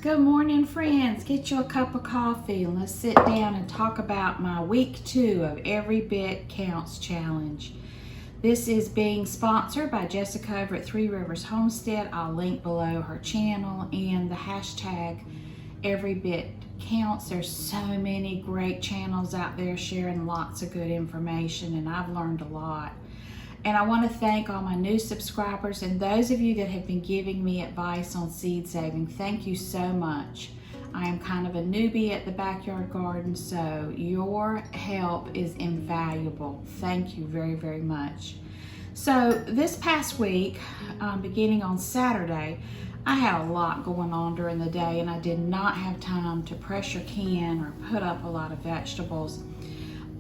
Good morning, friends. Get you a cup of coffee and let's sit down and talk about my week 2 of Every Bit Counts challenge. This is being sponsored by Jessica over at Three Rivers Homestead. I'll link below her channel and the hashtag Every Bit Counts. There's so many great channels out there sharing lots of good information, and I've learned a lot. And I want to thank all my new subscribers and those of you that have been giving me advice on seed saving. Thank you so much. I am kind of a newbie at the backyard garden, so your help is invaluable. Thank you very, very much. So this past week, beginning on Saturday, I had a lot going on during the day and I did not have time to pressure can or put up a lot of vegetables.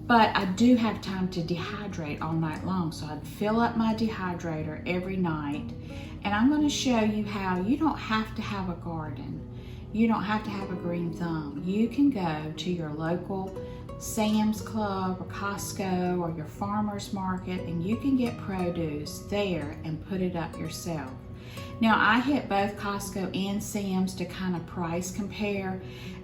But I do have time to dehydrate all night long. So I'd fill up my dehydrator every night. And I'm going to show you how you don't have to have a garden. You don't have to have a green thumb. You can go to your local Sam's Club or Costco or your farmer's market and you can get produce there and put it up yourself. Now I hit both Costco and Sam's to kind of price compare,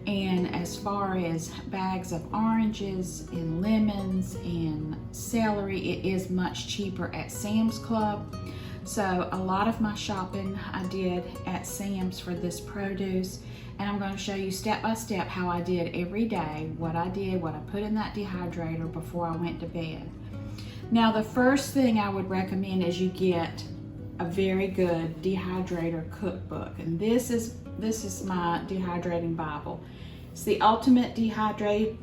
and as far as bags of oranges and lemons and celery, it is much cheaper at Sam's Club. So a lot of my shopping I did at Sam's for this produce, and I'm going to show you step by step how I did every day, what I did, what I put in that dehydrator before I went to bed. Now the first thing I would recommend is you get a very good dehydrator cookbook, and this is my dehydrating Bible. It's the Ultimate Dehydrator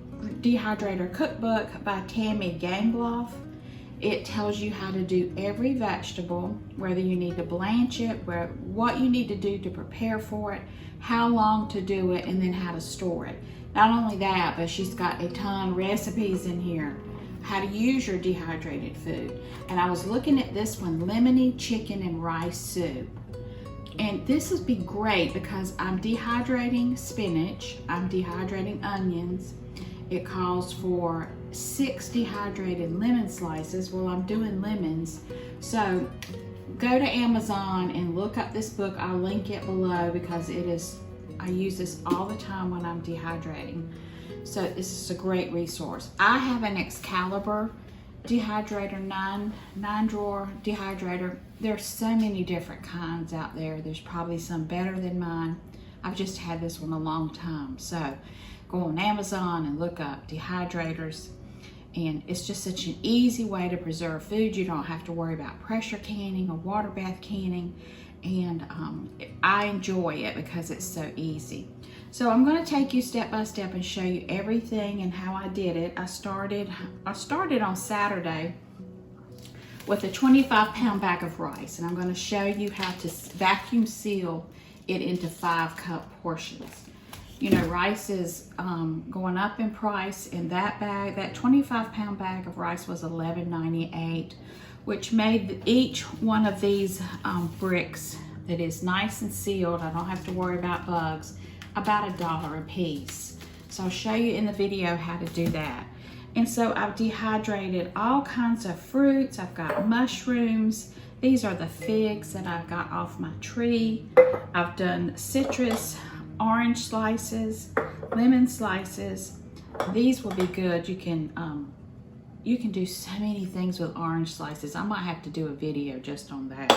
Cookbook by Tammy Gangloff. It tells you how to do every vegetable, whether you need to blanch it, what you need to do to prepare for it, how long to do it, and then how to store it. Not only that, but she's got a ton of recipes in here, how to use your dehydrated food. And I was looking at this one, lemony chicken and rice soup. And this would be great because I'm dehydrating spinach, I'm dehydrating onions. It calls for 6 dehydrated lemon slices. Well, I'm doing lemons. So go to Amazon and look up this book. I'll link it below because I use this all the time when I'm dehydrating. So this is a great resource. I have an Excalibur dehydrator, 9-drawer dehydrator. There's so many different kinds out there. There's probably some better than mine. I've just had this one a long time. So go on Amazon and look up dehydrators. And it's just such an easy way to preserve food. You don't have to worry about pressure canning or water bath canning. And I enjoy it because it's so easy. So I'm going to take you step by step and show you everything and how I did it. I started on Saturday with a 25-pound bag of rice, and I'm going to show you how to vacuum seal it into 5-cup portions. You know, rice is going up in price, and that 25-pound bag of rice was $11.98, which made each one of these bricks that is nice and sealed, I don't have to worry about bugs, about $1 a piece. So I'll show you in the video how to do that. And so I've dehydrated all kinds of fruits. I've got mushrooms. These are the figs that I got off my tree. I've done citrus, orange slices, lemon slices. These will be good. You can do so many things with orange slices. I might have to do a video just on that.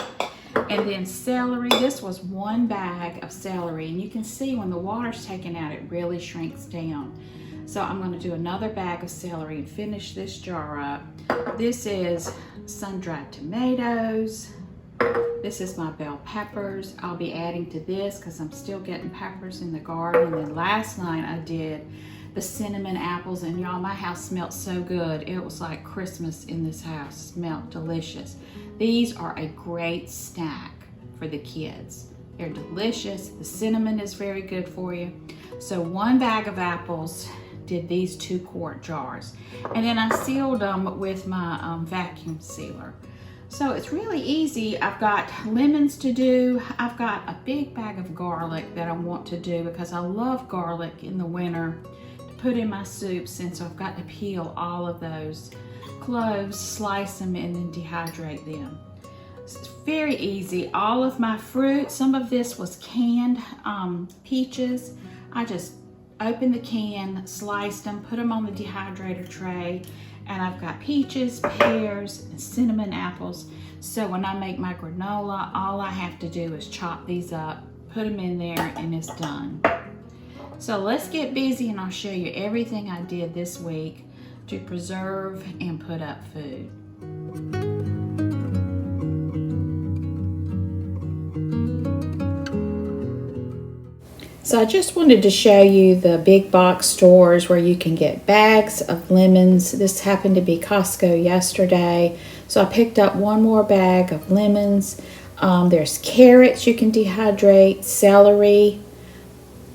And then celery. This was 1 bag of celery, and you can see when the water's taken out, it really shrinks down. So I'm going to do another bag of celery and finish this jar up. This is sun-dried tomatoes. This is my bell peppers. I'll be adding to this because I'm still getting peppers in the garden. And then last night I did the cinnamon apples, and y'all, my house smelled so good. It was like Christmas in this house. It smelled delicious. These are a great snack for the kids. They're delicious. The cinnamon is very good for you. So 1 bag of apples did these 2-quart jars. And then I sealed them with my vacuum sealer. So it's really easy. I've got lemons to do. I've got a big bag of garlic that I want to do because I love garlic in the winter to put in my soups, and so I've got to peel all of those cloves, slice them, and then dehydrate them. It's very easy. All of my fruit, some of this was canned peaches. I just opened the can, sliced them, put them on the dehydrator tray, and I've got peaches, pears, and cinnamon apples. So when I make my granola, all I have to do is chop these up, put them in there, and it's done. So let's get busy and I'll show you everything I did this week to preserve and put up food. So I just wanted to show you the big box stores where you can get bags of lemons. This happened to be Costco yesterday. So I picked up one more bag of lemons. There's carrots you can dehydrate, celery,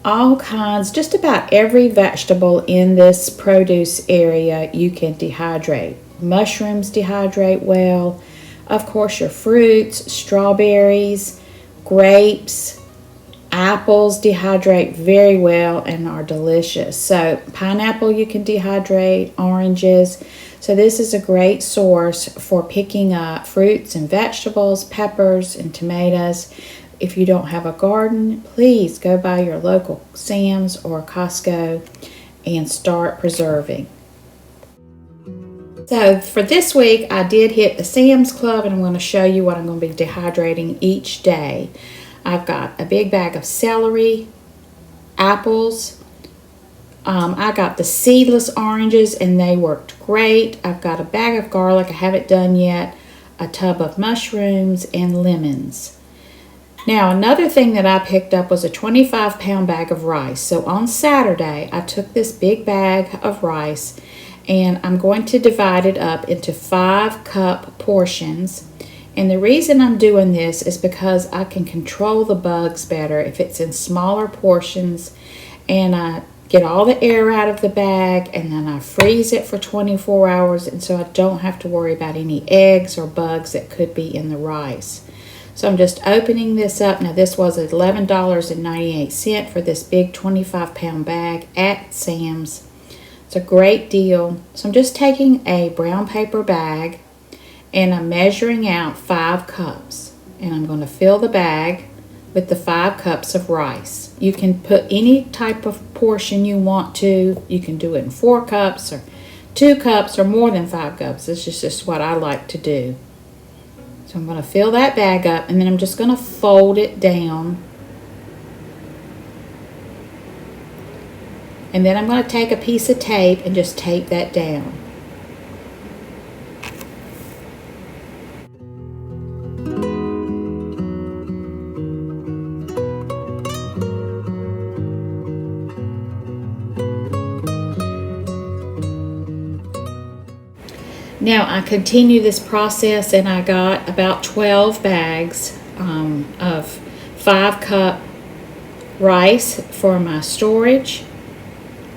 all kinds, just about every vegetable in this produce area you can dehydrate. Mushrooms dehydrate well. Of course, your fruits, strawberries, grapes, apples dehydrate very well and are delicious. So pineapple you can dehydrate, oranges. So this is a great source for picking up fruits and vegetables, peppers and tomatoes. If you don't have a garden, please go by your local Sam's or Costco and start preserving. So for this week, I did hit the Sam's Club, and I'm going to show you what I'm going to be dehydrating each day. I've got a big bag of celery, apples. I got the seedless oranges and they worked great. I've got a bag of garlic, I haven't done yet, a tub of mushrooms, and lemons. Now another thing that I picked up was a 25-pound bag of rice. So on Saturday, I took this big bag of rice and I'm going to divide it up into 5-cup portions. And the reason I'm doing this is because I can control the bugs better if it's in smaller portions, and I get all the air out of the bag and then I freeze it for 24 hours, and so I don't have to worry about any eggs or bugs that could be in the rice. So I'm just opening this up. Now this was $11.98 for this big 25-pound bag at Sam's. It's a great deal. So I'm just taking a brown paper bag and I'm measuring out 5 cups, and I'm going to fill the bag with the 5 cups of rice. You can put any type of portion you want to. You can do it in 4 cups or 2 cups or more than 5 cups. This is just what I like to do. So I'm going to fill that bag up, and then I'm just going to fold it down. And then I'm going to take a piece of tape and just tape that down. Now I continue this process, and I got about 12 bags of 5-cup rice for my storage.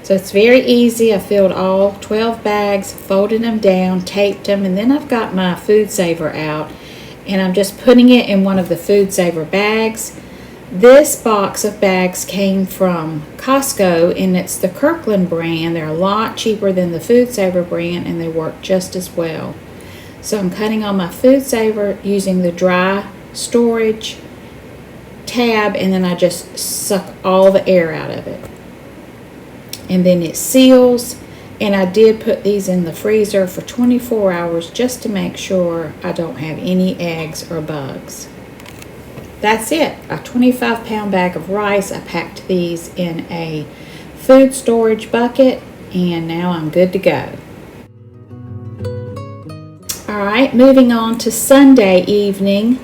So it's very easy. I filled all 12 bags, folded them down, taped them, and then I've got my food saver out, and I'm just putting it in one of the food saver bags. This box of bags came from Costco, and it's the Kirkland brand. They're a lot cheaper than the Food Saver brand, and they work just as well. So I'm cutting on my Food Saver using the dry storage tab, and then I just suck all the air out of it. And then it seals, and I did put these in the freezer for 24 hours just to make sure I don't have any eggs or bugs. That's it, a 25-pound bag of rice. I packed these in a food storage bucket, and now I'm good to go. All right, moving on to Sunday evening.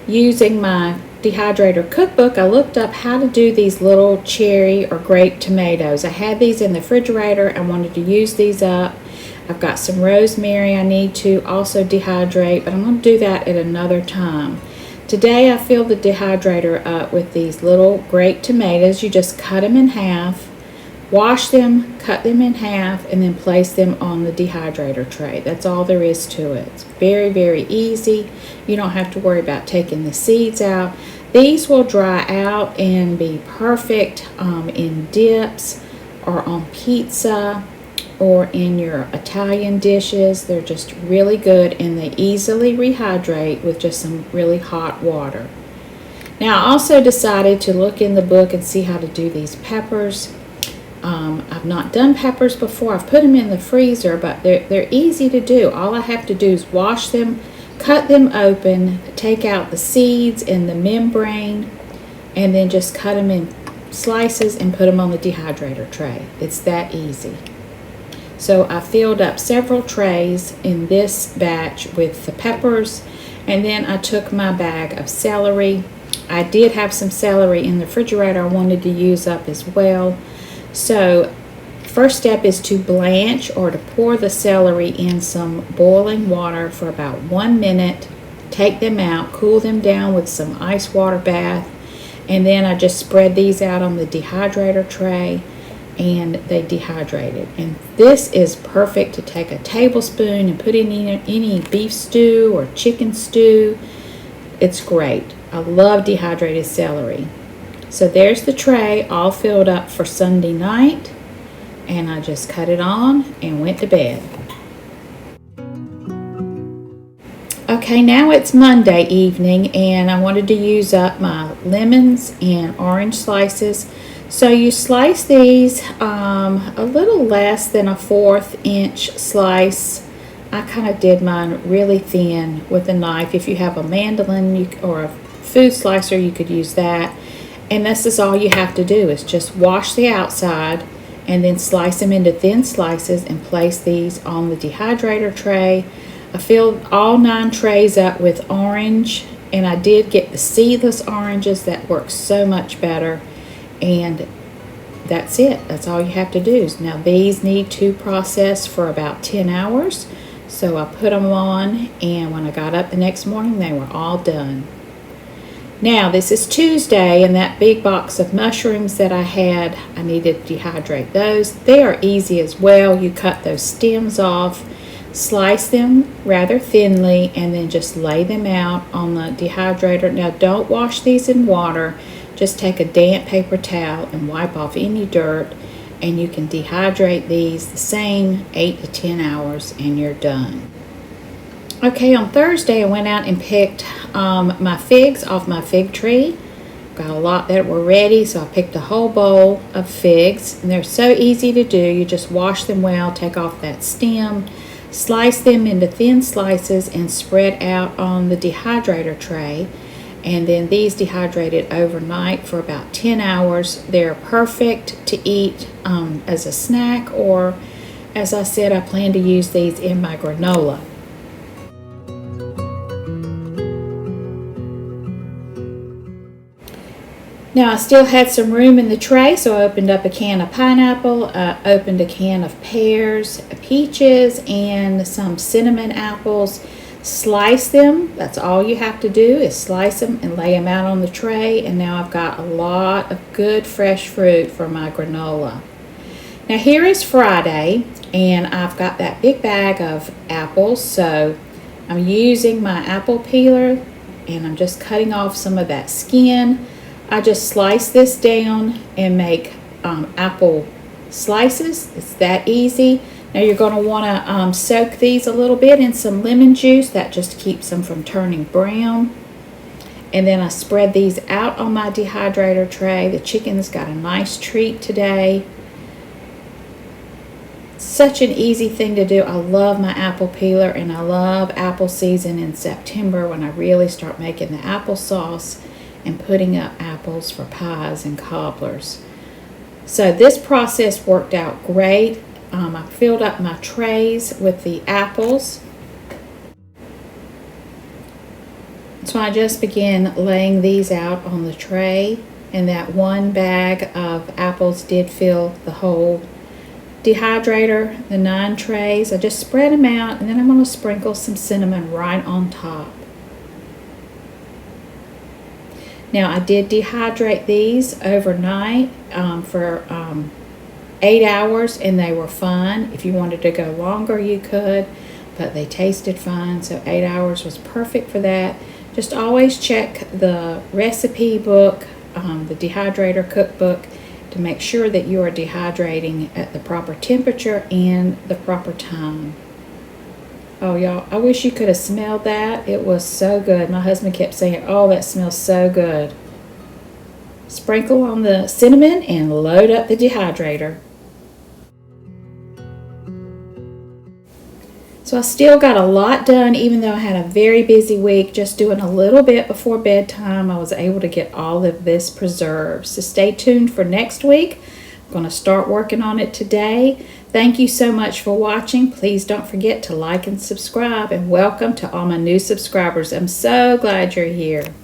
Using my dehydrator cookbook, I looked up how to do these little cherry or grape tomatoes. I had these in the refrigerator. I wanted to use these up. I've got some rosemary I need to also dehydrate, but I'm going to do that at another time. Today I filled the dehydrator up with these little grape tomatoes. You just cut them in half, wash them, cut them in half, and then place them on the dehydrator tray. That's all there is to it. It's very, very easy. You don't have to worry about taking the seeds out. These will dry out and be perfect in dips or on pizza or in your Italian dishes. They're just really good, and they easily rehydrate with just some really hot water. Now, I also decided to look in the book and see how to do these peppers. I've not done peppers before. I've put them in the freezer, but they're easy to do. All I have to do is wash them, cut them open, take out the seeds and the membrane, and then just cut them in slices and put them on the dehydrator tray. It's that easy. So I filled up several trays in this batch with the peppers, and then I took my bag of celery. I did have some celery in the refrigerator I wanted to use up as well. So first step is to blanch, or to pour the celery in some boiling water for about 1 minute. Take them out, cool them down with some ice water bath, and then I just spread these out on the dehydrator tray, and they dehydrated. And this is perfect to take a tablespoon and put in any beef stew or chicken stew. It's great. I love dehydrated celery. So there's the tray all filled up for Sunday night, and I just cut it on and went to bed. Okay, now it's Monday evening, and I wanted to use up my lemons and orange slices. So you slice these a little less than a 1/4 inch slice. I kind of did mine really thin with a knife. If you have a mandolin or a food slicer, you could use that. And this is all you have to do, is just wash the outside and then slice them into thin slices and place these on the dehydrator tray. I filled all 9 trays up with orange, and I did get the seedless oranges. That works so much better. And that's it. That's all you have to do. Now these need to process for about 10 hours. So I put them on, and when I got up the next morning, they were all done. Now this is Tuesday, and that big box of mushrooms that I had, I needed to dehydrate those. They are easy as well. You cut those stems off, slice them rather thinly, and then just lay them out on the dehydrator. Now don't wash these in water. Just take a damp paper towel and wipe off any dirt, and you can dehydrate these the same 8 to 10 hours, and you're done. Okay, on Thursday I went out and picked my figs off my fig tree. Got a lot that were ready, so I picked a whole bowl of figs, and they're so easy to do. You just wash them well, take off that stem, slice them into thin slices, and spread out on the dehydrator tray. And then these dehydrated overnight for about 10 hours. They're perfect to eat as a snack, or as I said, I plan to use these in my granola. Now I still had some room in the tray, so I opened up a can of pineapple, opened a can of pears, peaches, and some cinnamon apples. Slice them. That's all you have to do, is slice them and lay them out on the tray. And now I've got a lot of good fresh fruit for my granola. Now here is Friday, and I've got that big bag of apples. So I'm using my apple peeler, and I'm just cutting off some of that skin. I just slice this down and make apple slices. It's that easy. Now you're going to want to soak these a little bit in some lemon juice. That just keeps them from turning brown. And then I spread these out on my dehydrator tray. The chicken's got a nice treat today. Such an easy thing to do. I love my apple peeler, and I love apple season in September, when I really start making the applesauce and putting up apples for pies and cobblers. So this process worked out great. I filled up my trays with the apples. So I just began laying these out on the tray, and that one bag of apples did fill the whole dehydrator, the 9 trays. I just spread them out, and then I'm going to sprinkle some cinnamon right on top. Now I did dehydrate these overnight for 8 hours, and they were fine. If you wanted to go longer, you could, but they tasted fine, so 8 hours was perfect for that. Just always check the recipe book, the dehydrator cookbook, to make sure that you are dehydrating at the proper temperature and the proper time. Oh, y'all, I wish you could have smelled that. It was so good. My husband kept saying, oh, that smells so good. Sprinkle on the cinnamon and load up the dehydrator. So I still got a lot done, even though I had a very busy week. Just doing a little bit before bedtime, I was able to get all of this preserved. So stay tuned for next week. I'm going to start working on it today. Thank you so much for watching. Please don't forget to like and subscribe, and welcome to all my new subscribers. I'm so glad you're here.